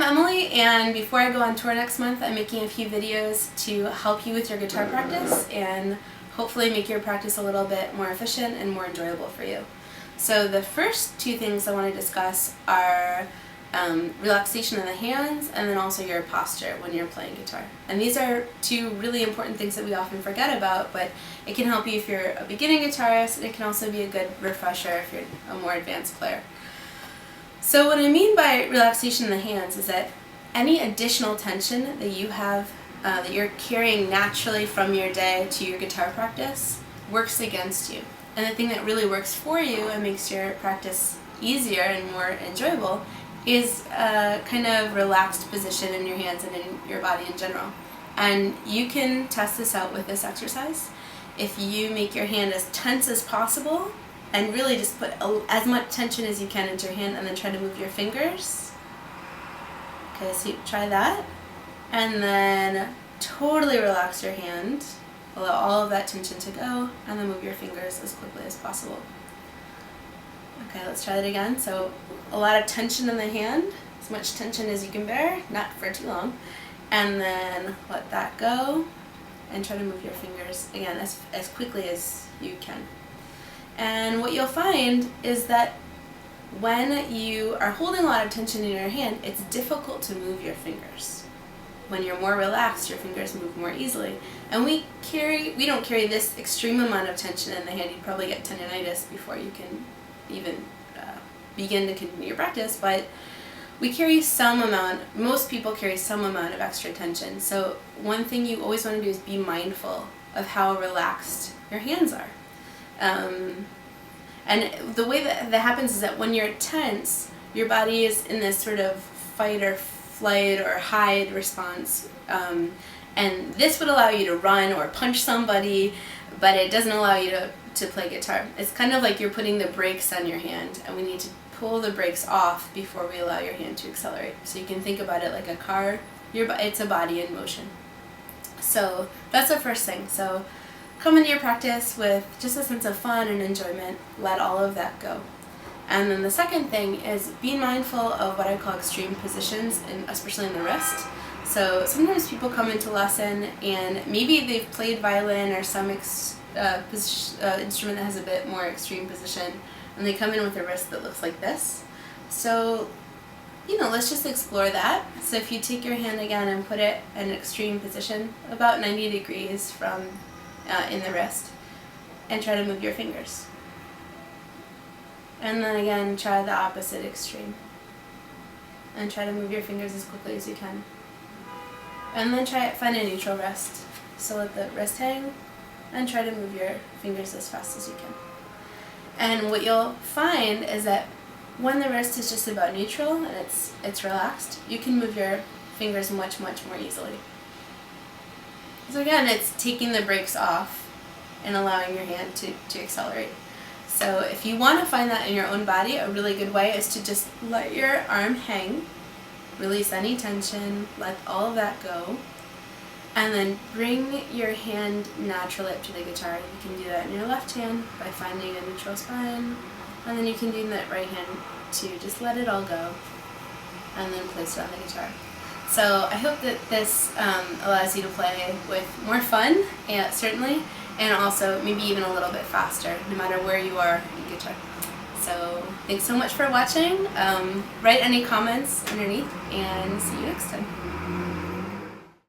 Emily, and before I go on tour next month, I'm making a few videos to help you with your guitar practice and hopefully make your practice a little bit more efficient and more enjoyable for you. So the first two things I want to discuss are relaxation in the hands and then also your posture when you're playing guitar. And these are two really important things that we often forget about, but it can help you if you're a beginning guitarist, and it can also be a good refresher if you're a more advanced player. So what I mean by relaxation in the hands is that any additional tension that you have, that you're carrying naturally from your day to your guitar practice, works against you. And the thing that really works for you and makes your practice easier and more enjoyable is a kind of relaxed position in your hands and in your body in general. And you can test this out with this exercise. If you make your hand as tense as possible, and really just put as much tension as you can into your hand and then try to move your fingers. Okay, so try that. And then totally relax your hand. Allow all of that tension to go, and then move your fingers as quickly as possible. Okay, let's try that again. So a lot of tension in the hand, as much tension as you can bear, not for too long. And then let that go, and try to move your fingers, again, as quickly as you can. And what you'll find is that when you are holding a lot of tension in your hand, it's difficult to move your fingers. When you're more relaxed, your fingers move more easily. And we don't carry this extreme amount of tension in the hand. You'd probably get tendinitis before you can even begin to continue your practice, but we carry some amount, most people carry some amount of extra tension. So one thing you always want to do is be mindful of how relaxed your hands are. And the way that happens is that when you're tense, your body is in this sort of fight or flight or hide response. And this would allow you to run or punch somebody, but it doesn't allow you to play guitar. It's kind of like you're putting the brakes on your hand, and we need to pull the brakes off before we allow your hand to accelerate. So you can think about it like a car. It's a body in motion. So that's the first thing. So come into your practice with just a sense of fun and enjoyment. Let all of that go. And then the second thing is being mindful of what I call extreme positions, and especially in the wrist. So sometimes people come into lesson and maybe they've played violin or some instrument that has a bit more extreme position, and they come in with a wrist that looks like this. So, let's just explore that. So if you take your hand again and put it in an extreme position, about 90 degrees from in the wrist, and try to move your fingers. And then again, try the opposite extreme. And try to move your fingers as quickly as you can. And then find a neutral rest. So let the wrist hang, and try to move your fingers as fast as you can. And what you'll find is that when the wrist is just about neutral and it's relaxed, you can move your fingers much, much more easily. So again, it's taking the brakes off and allowing your hand to accelerate. So if you want to find that in your own body, a really good way is to just let your arm hang, release any tension, let all of that go, and then bring your hand naturally up to the guitar. You can do that in your left hand by finding a neutral spine, and then you can do in that right hand to just let it all go, and then place it on the guitar. So I hope that this allows you to play with more fun, certainly, and also maybe even a little bit faster, no matter where you are in guitar. So thanks so much for watching. Write any comments underneath, and see you next time.